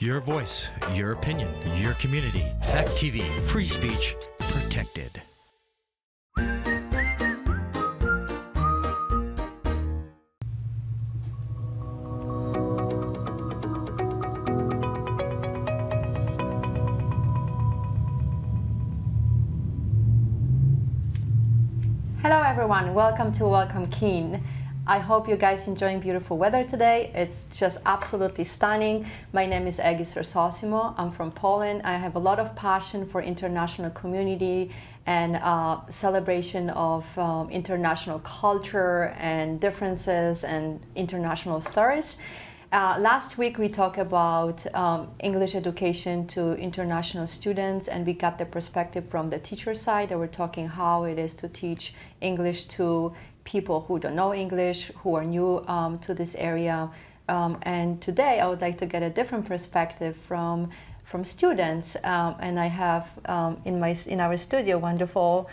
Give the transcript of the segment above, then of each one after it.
Your voice, your opinion, your community. Fact TV, free speech, protected. Hello everyone, welcome to Welcome Keene. I hope you guys enjoying beautiful weather today. It's just absolutely stunning. My name is Aggie. I'm from Poland. I have a lot of passion for international community and celebration of international culture and differences and international stories. Last week we talked about English education to international students, and we got the perspective from the teacher side. They were talking how it is to teach English to people who don't know English, who are new to this area. And today I would like to get a different perspective from students. And I have in our studio wonderful,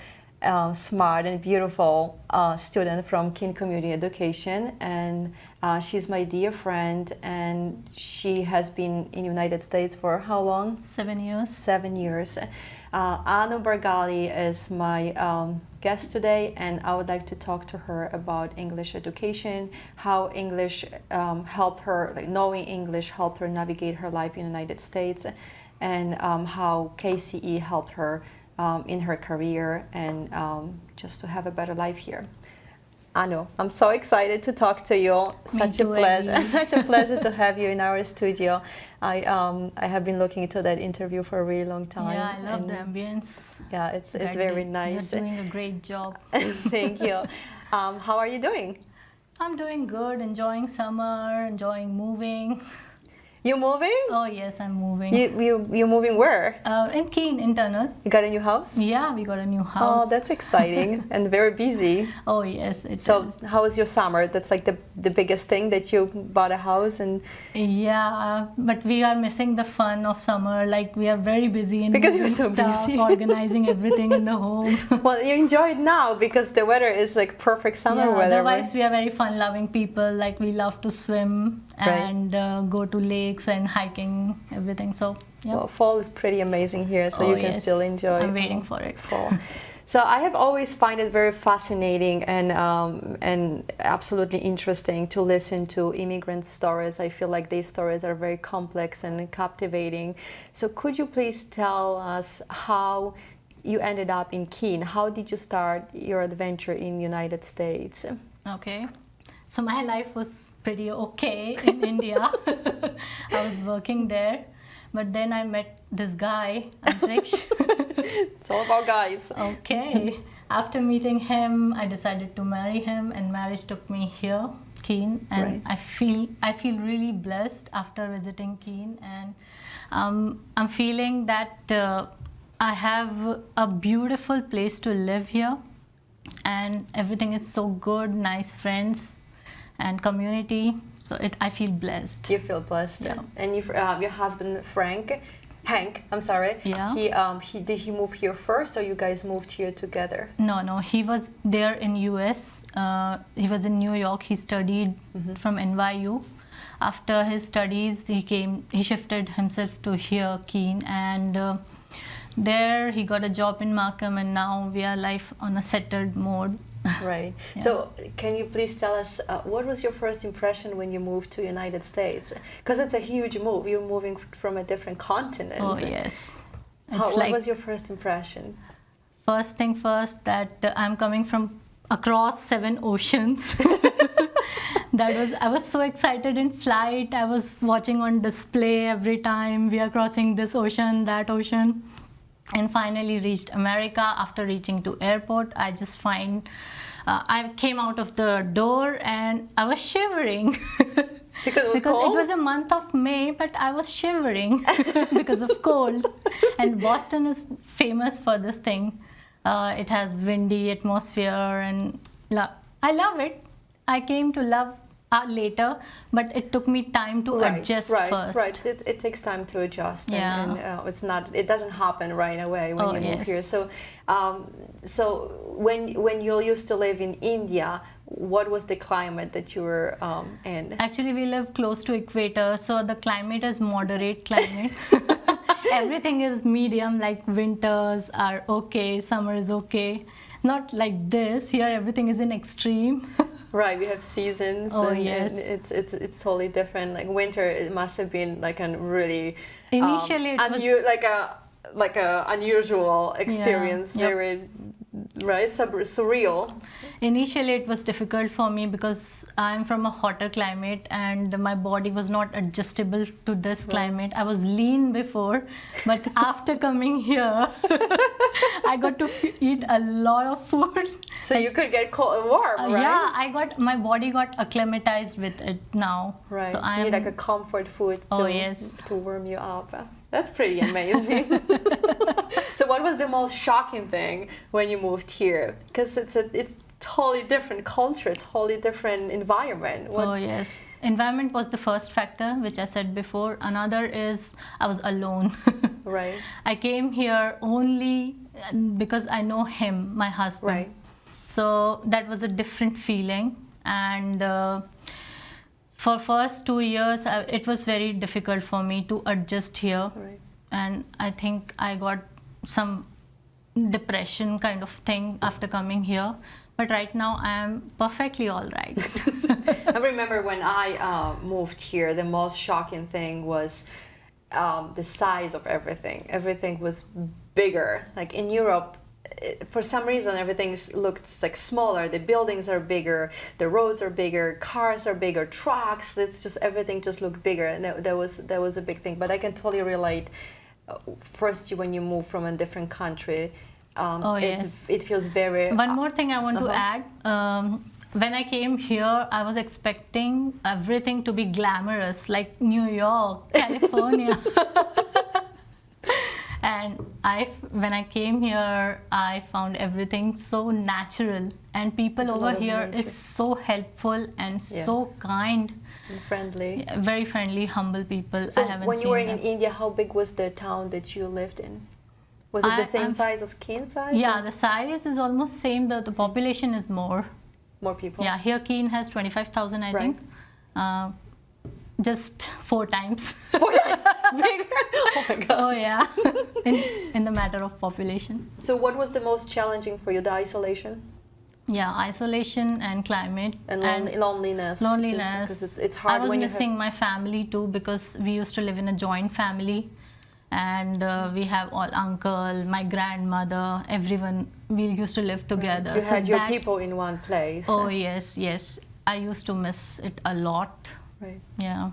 smart and beautiful student from Keene Community Education, and she's my dear friend, and she has been in the United States for how long? 7 years. 7 years. Annu Bargale is my guest today, and I would like to talk to her about English education, how English helped her, like knowing English helped her navigate her life in the United States, and how KCE helped her in her career and just to have a better life here. Annu, I'm so excited to talk to you. Such a pleasure! Such a pleasure to have you in our studio. I have been looking into that interview for a really long time. Yeah, I love the ambience. Yeah, it's very nice. You're doing a great job. Thank you. How are you doing? I'm doing good. Enjoying summer. Enjoying moving. You moving? Oh yes, I'm moving. You moving where? In Keene, internal. You got a new house? Yeah, we got a new house. Oh, that's exciting and very busy. Oh yes, it So is. how was your summer? That's like the biggest thing, that you bought a house and... Yeah, but we are missing the fun of summer. Like we are very busy in because you're moving so stuff, busy. organizing everything in the home. Well, you enjoy it now because the weather is like perfect summer weather. Otherwise, we are very fun-loving people. Like we love to swim and go to lakes and hiking, everything. So yeah. Well, fall is pretty amazing here, so you can still enjoy. I'm waiting for it. Fall. So I have always find it very fascinating and absolutely interesting to listen to immigrant stories. I feel like these stories are very complex and captivating. So could you please tell us how you ended up in Keene? How did you start your adventure in the United States? Okay. So my life was pretty okay in India. I was working there, but then I met this guy, Antriksh. It's all about guys. Okay. After meeting him, I decided to marry him, and marriage took me here, Keene, and I feel really blessed after visiting Keene, and I'm feeling that I have a beautiful place to live here, and everything is so good, nice friends and community, so I feel blessed. You feel blessed, yeah. And your husband Hank, I'm sorry. Yeah. Did he move here first, or you guys moved here together? No, he was there in US. He was in New York. He studied from NYU. After his studies, he shifted himself to here, Keene, and there he got a job in Markham, and now we are on a settled mode. Right. Yeah. So can you please tell us what was your first impression when you moved to United States? Because it's a huge move. You're moving from a different continent. Oh yes. What was your first impression? First thing first, that I'm coming from across 7 oceans. I was so excited in flight. I was watching on display every time we are crossing this ocean, that ocean. And finally reached America. After reaching to airport, I came out of the door and I was shivering. Because it was because cold? It was a month of May, but I was shivering because of cold. And Boston is famous for this thing. It has windy atmosphere, and I love it. I came to love later, but it took me time to adjust first. Right, it takes time to adjust, Yeah. and it doesn't happen right away when you move here. So, so when you used to live in India, what was the climate that you were in? Actually, we live close to equator, so the climate is moderate climate. Everything is medium, like winters are okay, summer is okay. Not like this. Here, everything is in extreme. Right, we have seasons. Oh, and yes. It's totally different. Like winter, it must have been like a really Initially, it was like a unusual experience. Yeah, yep. Very right, surreal. Initially, it was difficult for me because I'm from a hotter climate and my body was not adjustable to this climate. I was lean before, but after coming here, I got to eat a lot of food. So you could get warm, right? Yeah, my body got acclimatized with it now. Right. So you need like a comfort food to warm you up. That's pretty amazing. So what was the most shocking thing when you moved here? Because it's totally different culture, totally different environment. Oh yes, environment was the first factor, which I said before. Another is I was alone. Right. I came here only because I know him, my husband. Right. So that was a different feeling, and for first 2 years it was very difficult for me to adjust here. Right. And I think I got some depression kind of thing after coming here, but right now I am perfectly all right. I remember when I moved here, the most shocking thing was the size of everything. Everything was bigger. Like in Europe, for some reason everything looks like smaller. The buildings are bigger, the roads are bigger, cars are bigger, trucks. It's just everything just looked bigger, and that was a big thing. But I can totally relate. First, when you move from a different country, yes, it feels very. One more thing I want to add. When I came here, I was expecting everything to be glamorous, like New York, California. And when I came here, I found everything so natural, and people over here is so helpful and so kind, and friendly, very friendly, humble people. So I haven't when you were in them. India, how big was the town that you lived in? Was it the same size as Keene size? Yeah, the size is almost same, but the population is more. More people. Yeah, here Keene has 25,000, I think. Just 4 times. 4 times bigger? Oh my God. Oh yeah, in the matter of population. So what was the most challenging for you, the isolation? Yeah, isolation and climate. And loneliness. Loneliness. Because it's hard. I was when missing my family too, because we used to live in a joint family. And we have all uncle, my grandmother, everyone. We used to live together. You had your people in one place. Oh yes, yes. I used to miss it a lot. Right. Yeah.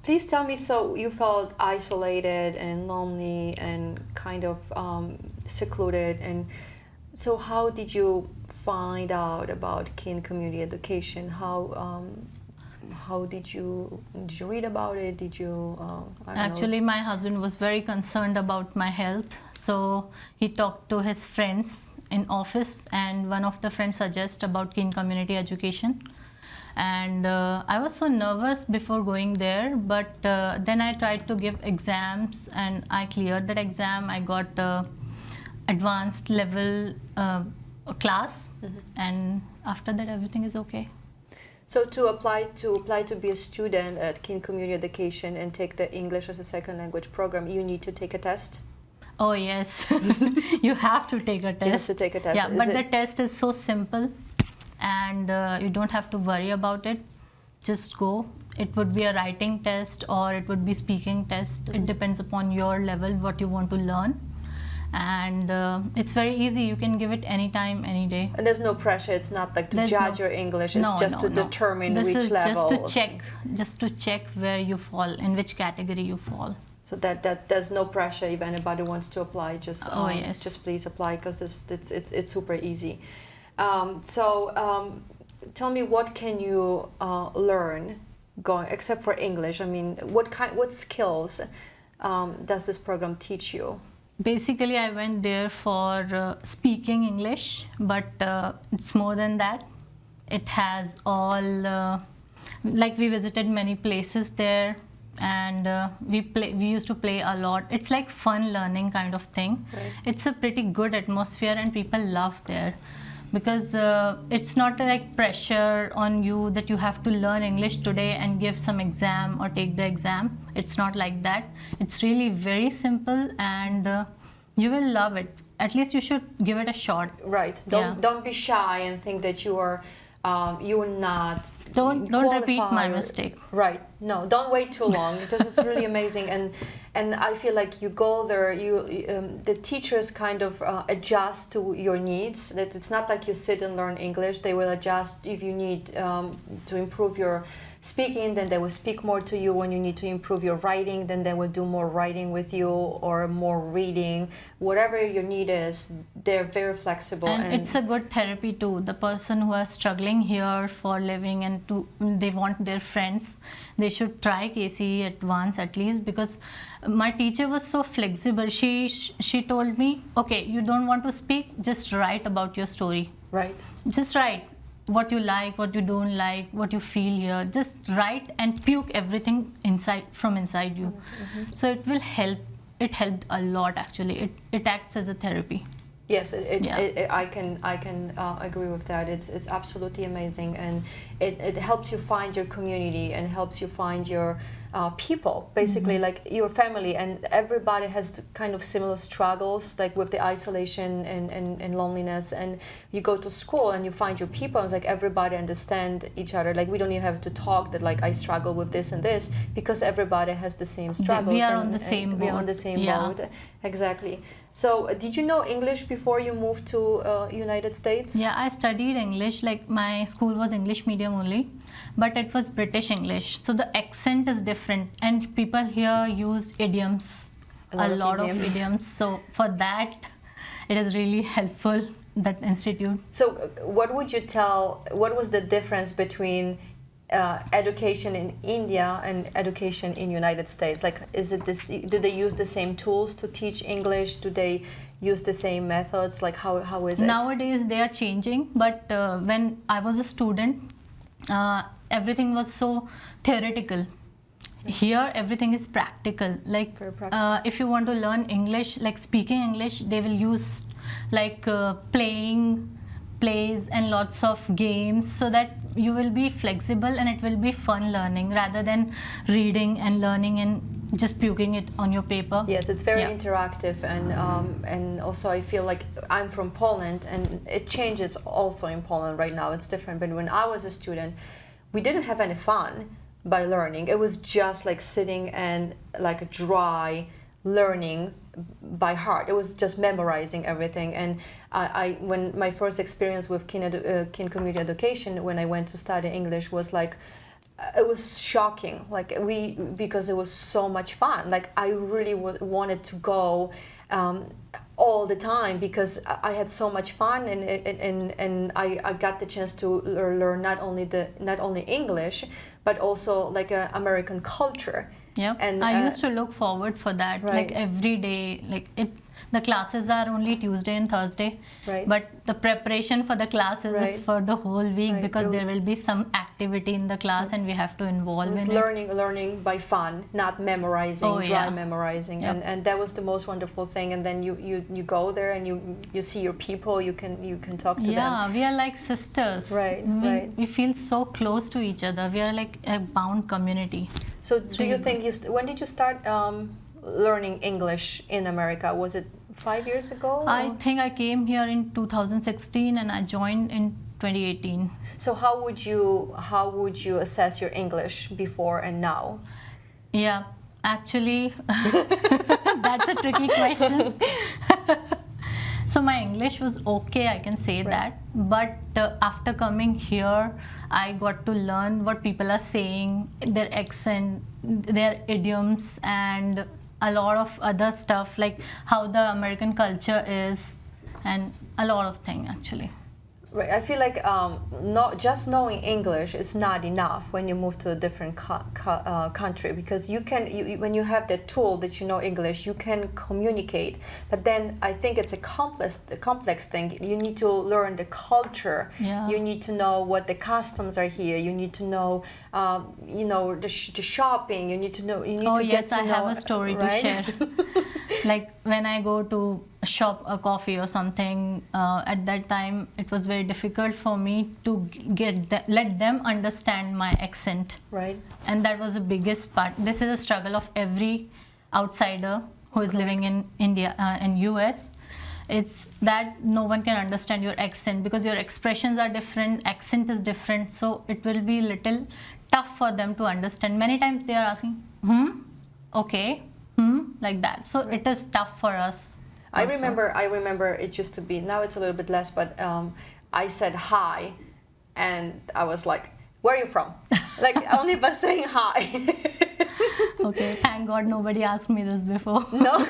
Please tell me, so you felt isolated and lonely and kind of secluded, and so how did you find out about Keene Community Education? How did you read about it? Did you Actually, my husband was very concerned about my health, so he talked to his friends in office, and one of the friends suggested about Keene Community Education. And I was so nervous before going there, but then I tried to give exams and I cleared that exam. I got advanced level class, and after that everything is okay. So to apply to be a student at Keene Community Education and take the English as a second language program, you need to take a test? Oh yes, you have to take a test. You have to take a test. Yeah, but the test is so simple, and you don't have to worry about it. Just go. It would be a writing test or it would be speaking test. It depends upon your level, what you want to learn. And it's very easy. You can give it anytime, any day. And there's no pressure. It's not like to judge your English. It's just to determine which level. This is just to check where you fall, in which category you fall. So that there's no pressure. If anybody wants to apply, just yes, just please apply, because it's super easy. Tell me, what can you learn except for English? I mean, what skills does this program teach you? Basically, I went there for speaking English, but it's more than that. It has all, like we visited many places there, and we used to play a lot. It's like fun learning kind of thing. Right. It's a pretty good atmosphere and people love there. because it's not like pressure on you that you have to learn English today and give some exam or take the exam. It's not like that. It's really very simple, and you will love it. At least you should give it a shot. Right. Don't be shy and think that you are not. Don't repeat my mistake. Right. No, don't wait too long, because it's really amazing, and I feel like you go there, the teachers kind of adjust to your needs. That it's not like you sit and learn English. They will adjust if you need to improve your speaking, then they will speak more to you. When you need to improve your writing, then they will do more writing with you, or more reading. Whatever your need is, they're very flexible. And it's a good therapy too. The person who are struggling here for living and they want their friends, they should try KCE at once at least, because my teacher was so flexible. She told me, okay, you don't want to speak, just write about your story. Right. Just write what you like, what you don't like, what you feel here. Just write and puke everything from inside you. Mm-hmm. So it will help. It helped a lot actually. It acts as a therapy. Yes, I can agree with that. It's absolutely amazing, and it helps you find your community and helps you find your people, basically, Mm-hmm. like your family, and everybody has kind of similar struggles, like with the isolation and loneliness. And you go to school and you find your people, and it's like everybody understand each other. Like we don't even have to talk that like I struggle with this and this, because everybody has the same struggles. We are on the same boat. We are on the same boat. Exactly. So, did you know English before you moved to United States? Yeah, I studied English. Like my school was English medium only, but it was British English. So the accent is different, and people here use idioms, a lot of idioms. So for that, it is really helpful, that institute. So, what would you tell? What was the difference between education in India and education in United States? Like, is it this? Do they use the same tools to teach English? Do they use the same methods? Like, how is it? Nowadays they are changing, but when I was a student, everything was so theoretical. Here everything is practical. Like if you want to learn English, like speaking English, they will use like playing plays and lots of games, so that you will be flexible and it will be fun learning, rather than reading and learning and just puking it on your paper. Yes, it's very interactive, and also I feel like I'm from Poland, and it changes also in Poland right now. It's different, but when I was a student, we didn't have any fun by learning. It was just like sitting and like a dry learning by heart. It was just memorizing everything. And when my first experience with Keene community education, when I went to study English, was like, it was shocking. Like because it was so much fun. Like I really wanted to go all the time, because I had so much fun, and I got the chance to learn not only English, but also like American culture. Yeah, and I used to look forward for that, like every day. Like the classes are only Tuesday and Thursday, but the preparation for the classes is for the whole week, because there will be some activity in the class and we have to involve in it. Learning by fun, not memorizing, dry memorizing, and that was the most wonderful thing. And then you go there and you see your people, you can talk to them. Yeah, we are like sisters. We feel so close to each other. We are like a bound community. So do you think when did you start learning English in America? Was it 5 years ago? I think I came here in 2016 and I joined in 2018. So how would you assess your English before and now? Yeah, actually, that's a tricky question. So my English was okay, I can say that. But after coming here, I got to learn what people are saying, their accent, their idioms, and a lot of other stuff, like how the American culture is, and a lot of things actually. Right. I feel like not just knowing English is not enough when you move to a different country, because when you have that tool that you know English, you can communicate. But then I think it's a complex thing. You need to learn the culture. Yeah. You need to know what the customs are here. You need to know, the shopping. You need to know. I have a story to share. Like when I go to shop a coffee or something, at that time it was very difficult for me to let them understand my accent. Right. And that was the biggest part. This is a struggle of every outsider who is living in India, in US. It's that no one can understand your accent because your expressions are different, accent is different, so it will be little tough for them to understand. Many times they are asking, okay, like that. So it is tough for us. I remember it used to be, now it's a little bit less, but I said hi and I was like, where are you from? Like only by saying hi. Okay, thank God nobody asked me this before. No.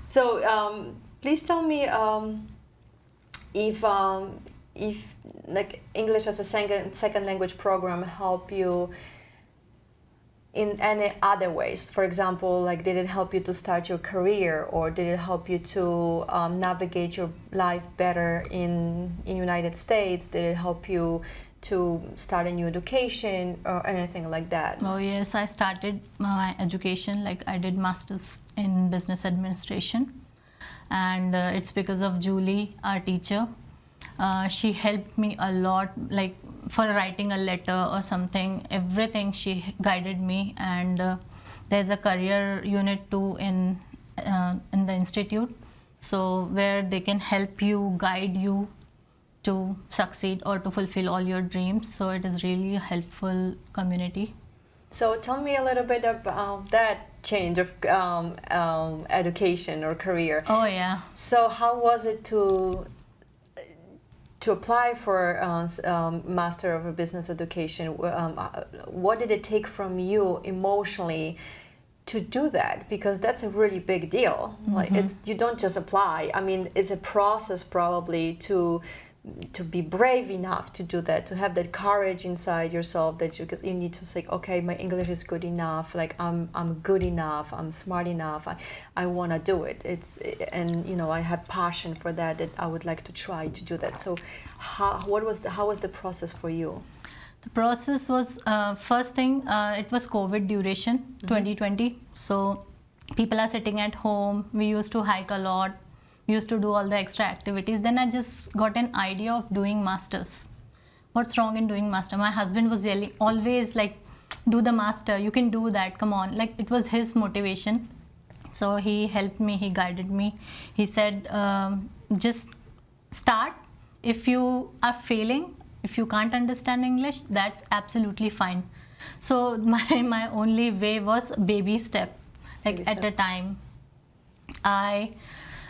So please tell me if like English as a second language program help you in any other ways. For example, like did it help you to start your career, or did it help you to navigate your life better in United States? Did it help you to start a new education or anything like that? Oh yes, I started my education, like I did masters in business administration, and it's because of Julie, our teacher. She helped me a lot, like for writing a letter or something, everything she guided me. And there's a career unit too in the institute, so where they can help you, guide you to succeed or to fulfill all your dreams. So it is really a helpful community. So tell me a little bit about that change of education or career. Oh yeah. So how was it to apply for Master of Business Education? What did it take from you emotionally to do that? Because that's a really big deal. Like you don't just apply. I mean, it's a process probably to be brave enough to do that, to have that courage inside yourself that you need to say, okay, my English is good enough, like I'm good enough, I'm smart enough, I want to do it. And you know, I have passion for that I would like to try to do that. So how was the process for you? The process was, first thing, it was COVID duration, 2020. So people are sitting at home. We used to hike a lot. We used to do all the extra activities. Then I just got an idea of doing masters. What's wrong in doing master? My husband was yelling, always like, do the master, you can do that, come on. Like it was his motivation. So he helped me, he guided me. He said, just start. If you are failing, if you can't understand English, that's absolutely fine. So my only way was baby step, like baby at steps. a time.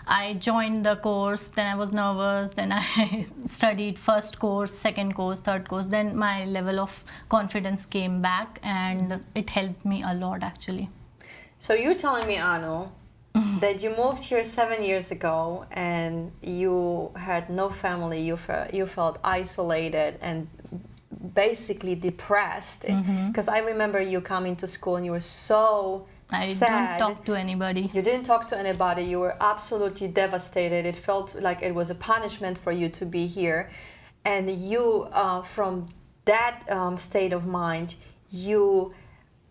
I joined the course, then I was nervous, then I studied first course, second course, third course, then my level of confidence came back and it helped me a lot actually. So you're telling me, Annu, that you moved here 7 years ago and you had no family, you felt isolated and basically depressed. Because I remember you coming to school and you were so I sad. didn't talk to anybody. You didn't talk to anybody. You were absolutely devastated. It felt like it was a punishment for you to be here. And you, from that state of mind, you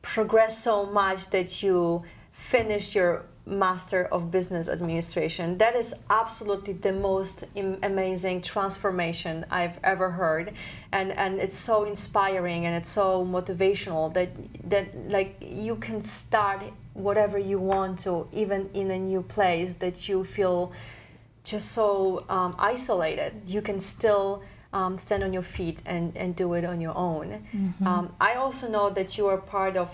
progressed so much that you finished your Master of Business Administration. That is absolutely the most amazing transformation I've ever heard, and it's so inspiring and it's so motivational that like you can start whatever you want to, even in a new place that you feel just so isolated. You can still stand on your feet and do it on your own. I also know that you are part of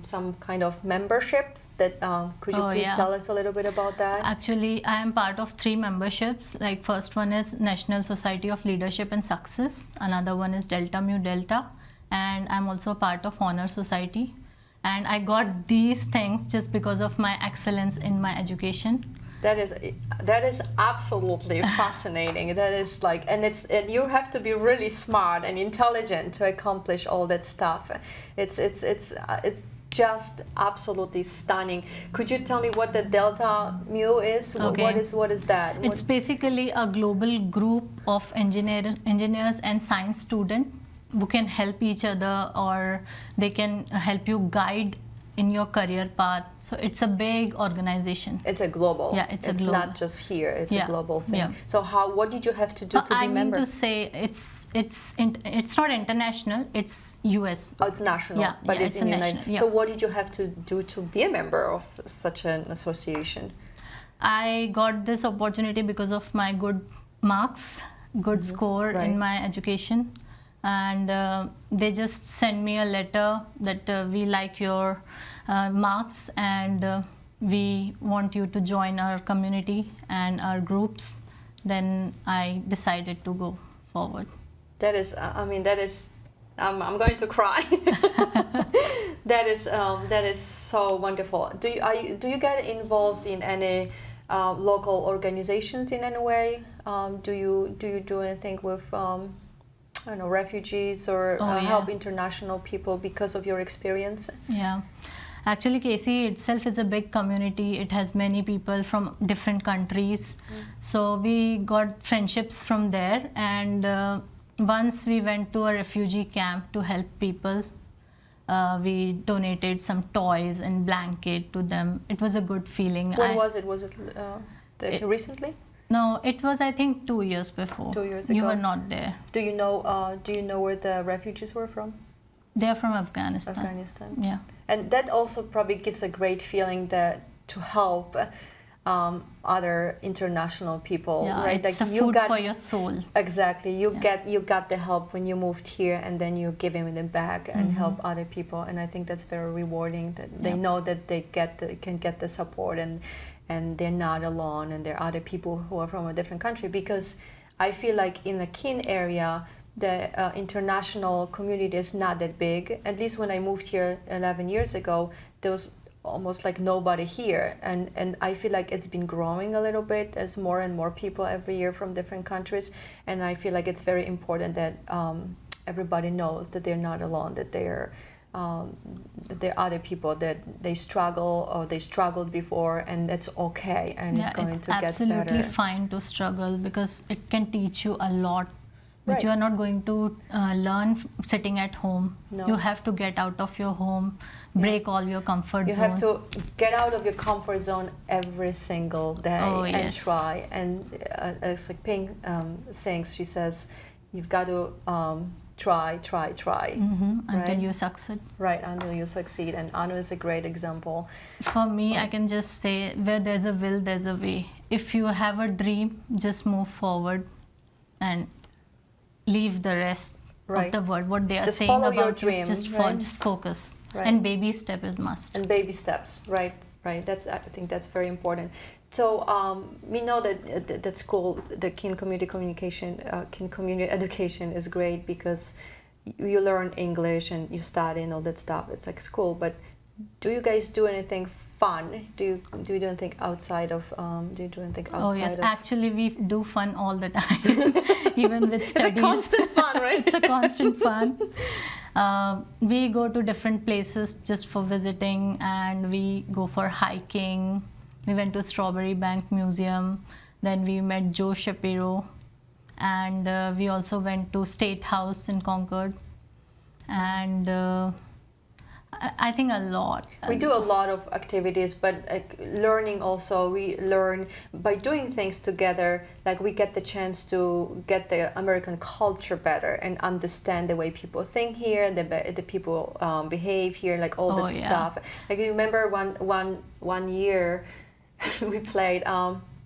some kind of memberships. That could you please tell us a little bit about that? Actually, I am part of 3 memberships. Like first one is National Society of Leadership and Success. Another one is Delta Mu Delta, and I'm also a part of Honor Society. And I got these things just because of my excellence in my education. That is absolutely fascinating. That is like, and you have to be really smart and intelligent to accomplish all that stuff. It's just absolutely stunning. Could you tell me what the Delta Mu is? Okay. What is that? It's basically a global group of engineers and science students who can help each other, or they can help you guide in your career path. So it's a big organization. It's a global. Yeah, it's a global. It's not just here. It's a global thing. Yeah. So what did you have to do to be I member? mean to say it's not international. It's US. Oh, it's national. Yeah, but yeah, it's it's in a United. national, yeah. So what did you have to do to be a member of such an association? I got this opportunity because of my good marks, good score in my education, and they just sent me a letter that we like your marks and we want you to join our community and our groups. Then I decided to go forward. That is, I'm going to cry. That is so wonderful. Do you get involved in any local organizations in any way? Do you do anything with I don't know, refugees or help international people because of your experience? Yeah. Actually, KC itself is a big community. It has many people from different countries. So we got friendships from there. And once we went to a refugee camp to help people. We donated some toys and blanket to them. It was a good feeling. When was it? Was it recently? No, it was I think 2 years before. 2 years ago. You were not there. Do you know where the refugees were from? They are from Afghanistan. Afghanistan. Yeah. And that also probably gives a great feeling that to help other international people, yeah, right? It's like a food for your soul. Exactly. You got the help when you moved here, and then you give them back and help other people. And I think that's very rewarding. That they know that they can get the support and they're not alone, and there are other people who are from a different country. Because I feel like in the Keene area, the international community is not that big. At least when I moved here 11 years ago, there was almost like nobody here, and I feel like it's been growing a little bit as more and more people every year from different countries, and I feel like it's very important that everybody knows that they're not alone, that there are other people that they struggle or they struggled before, and that's okay, and it's going to get better. It's absolutely fine to struggle because it can teach you a lot. But you are not going to learn sitting at home. No. You have to get out of your home, break all your comfort zone. You have to get out of your comfort zone every single day and try. And it's like Ping sings, she says, you've got to try. Until you succeed. Right, until you succeed. And Annu is a great example. For me, I can just say, where there's a will, there's a way. If you have a dream, just move forward and leave the rest of the world, what they are just saying about your dream, you. Just focus. Right. And baby step is must. And baby steps, right. I think that's very important. So we know that school, the Keene Community Communication, Keene Community Education is great because you learn English and you study and all that stuff. It's like school, but do you guys do anything fun? Do you do anything outside of? Oh yes, actually we do fun all the time, even with studies. It's a constant fun, right? It's a constant fun. We go to different places just for visiting, and we go for hiking. We went to Strawberry Bank Museum. Then we met Joe Shapiro, and we also went to State House in Concord, and. I think a lot. We do a lot of activities, but like learning also, we learn by doing things together. Like we get the chance to get the American culture better and understand the way people think here, the people behave here, like all that stuff. Like you remember one year we played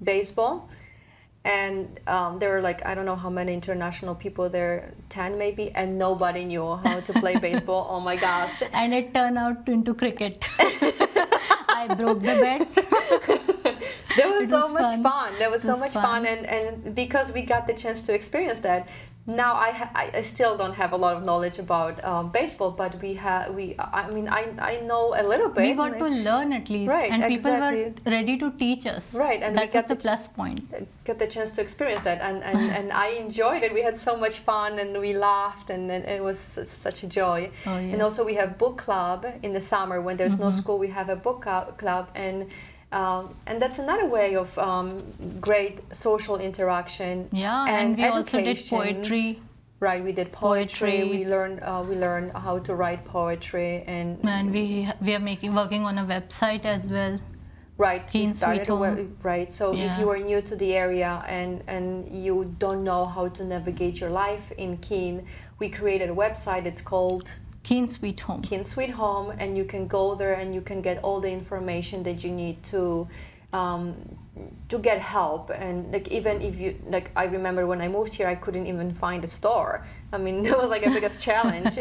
baseball. And there were like, I don't know how many international people there, 10 maybe, and nobody knew how to play baseball. Oh my gosh. And it turned out into cricket. I broke the bat. There was so much fun. There was so much fun. And because we got the chance to experience that, now I still don't have a lot of knowledge about baseball, but I know a little bit. We got to learn at least, and people were ready to teach us. Right, and that was the plus point. Get the chance to experience that, and I enjoyed it. We had so much fun, and we laughed, and it was such a joy. Oh, yes. And also we have book club in the summer when there's no school. We have a book club, and that's another way of great social interaction. Yeah, and we education. also did poetry. Right, we did poetry. We Poetries. learned how to write poetry, and we are working on a website as well. right, we Keene started Sweet Home. right. So if Yeah. you are new to the area and you don't know how to navigate your life in Keene, we created a website. It's called Keene Sweet Home. Keene Sweet Home, and you can go there and you can get all the information that you need to get help. And like, even if you, like, I remember when I moved here, I couldn't even find a store. I mean, it was like the biggest challenge.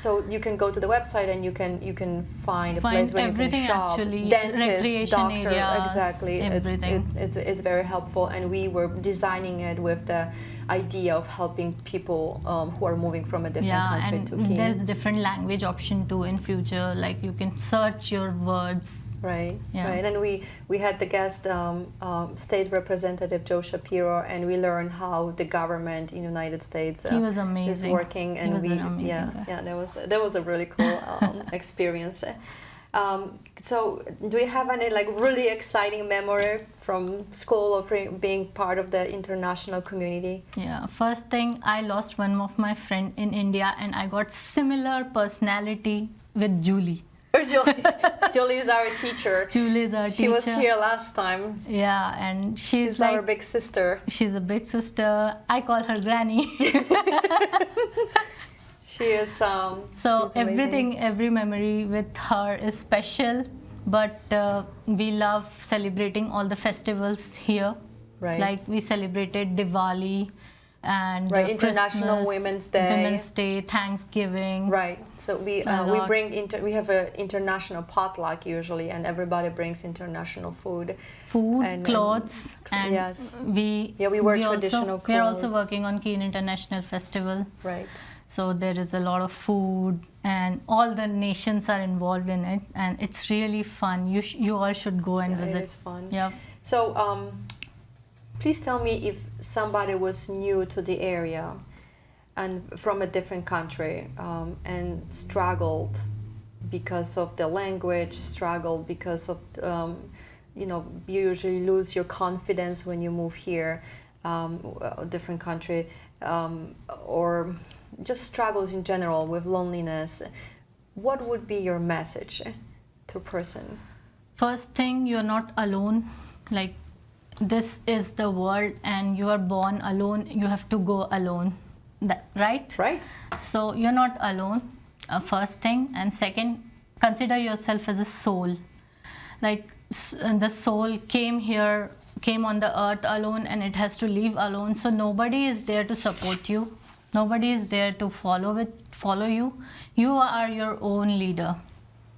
So you can go to the website and you can find a place where you can everything, shop. actually, Dentist, recreation doctor, areas, exactly. everything. It's very helpful, and we were designing it with the idea of helping people who are moving from a different country and to Keene. there's different language option too in future. Like you can search your words. Right, Yeah. right. And we had the guest State Representative Joe Shapiro, and we learned how the government in the United States He was is amazing. working. And He was we, an amazing yeah, guy. yeah, that was a really cool experience. So, do you have any like really exciting memory from school or being part of the international community? Yeah, first thing, I lost one of my friend in India, and I got similar personality with Julie. Julie is our teacher. Julie is our She teacher. was here last time. Yeah, and she's Our like, big sister. she's a big sister. I call her Granny. She is. So she's amazing. everything, every memory with her is special. But we love celebrating all the festivals here. Right. Like we celebrated Diwali and Right, International Christmas, Women's Day. Women's Day, Thanksgiving. Right. So we lot. bring we have an international potluck usually, and everybody brings international food. Food, And, clothes, and yes. we wear we traditional also, we are also clothes. working on Keene International Festival. Right. So there is a lot of food, and all the nations are involved in it, and it's really fun. You all should go and Yeah, visit. it is fun. Yeah. So please tell me if somebody was new to the area and from a different country and struggled because of the language, struggled because of you usually lose your confidence when you move here, a different country, or just struggles in general with loneliness. What would be your message to a person? First thing, you're not alone. Like, this is the world, and you are born alone. You have to go alone. Right? Right. So you're not alone. First thing, and second, consider yourself as a soul. Like the soul came on the earth alone, and it has to leave alone. So nobody is there to support you. Nobody is there to follow you. You are your own leader.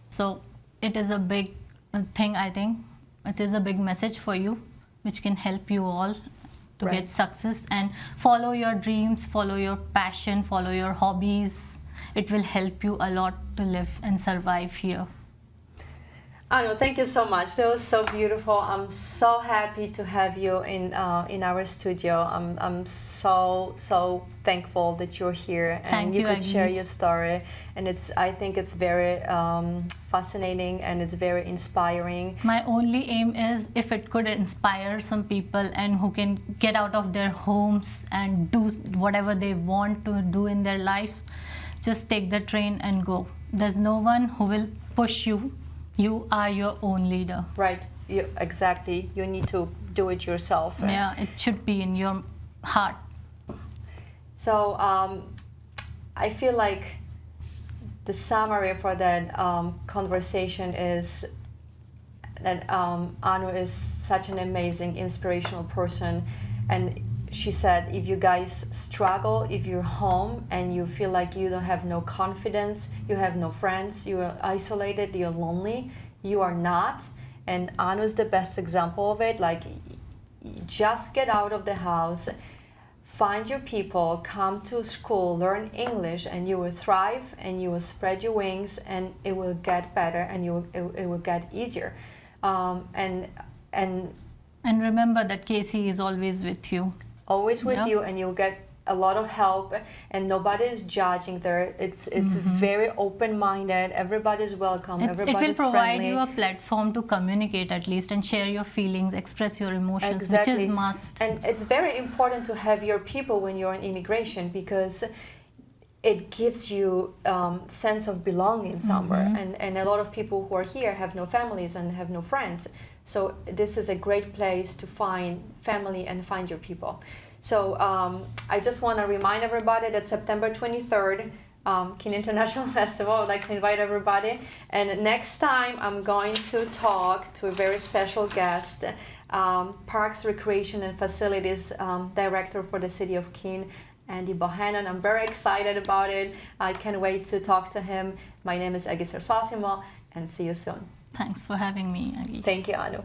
So it is a big thing, I think. It is a big message for you, which can help you all to Right. get success, and follow your dreams, follow your passion, follow your hobbies. It will help you a lot to live and survive here. Annu, thank you so much. That was so beautiful. I'm so happy to have you in our studio. I'm so thankful that you're here and Thank you you, could Aggie. share your story. And I think it's very fascinating and it's very inspiring. My only aim is if it could inspire some people and who can get out of their homes and do whatever they want to do in their life, just take the train and go. There's no one who will push you. You are your own leader. Right. Exactly. You need to do it yourself. Yeah, it should be in your heart. So I feel like the summary for that conversation is that Annu is such an amazing, inspirational person. And she said, if you guys struggle, if you're home and you feel like you don't have no confidence, you have no friends, you are isolated, you're lonely, you are not. And Annu is the best example of it. Like, just get out of the house, find your people, come to school, learn English, and you will thrive and you will spread your wings and it will get better and it will get easier. And remember that Casey is always with you. always with Yeah. you, and you'll get a lot of help, and nobody is judging there. It's very open-minded. Everybody's welcome. Everybody's it will provide friendly. you a platform to communicate at least and share your feelings, express your emotions, Exactly. which is must. And it's very important to have your people when you're in immigration, because it gives you sense of belonging somewhere. And a lot of people who are here have no families and have no friends. So this is a great place to find family and find your people. So I just want to remind everybody that September 23rd, Keene International Festival, I'd like to invite everybody. And next time I'm going to talk to a very special guest, Parks, Recreation and Facilities Director for the City of Keene, Andy Bohannon. I'm very excited about it. I can't wait to talk to him. My name is Aggie, and see you soon. Thanks for having me, Aggie. Thank you, Annu.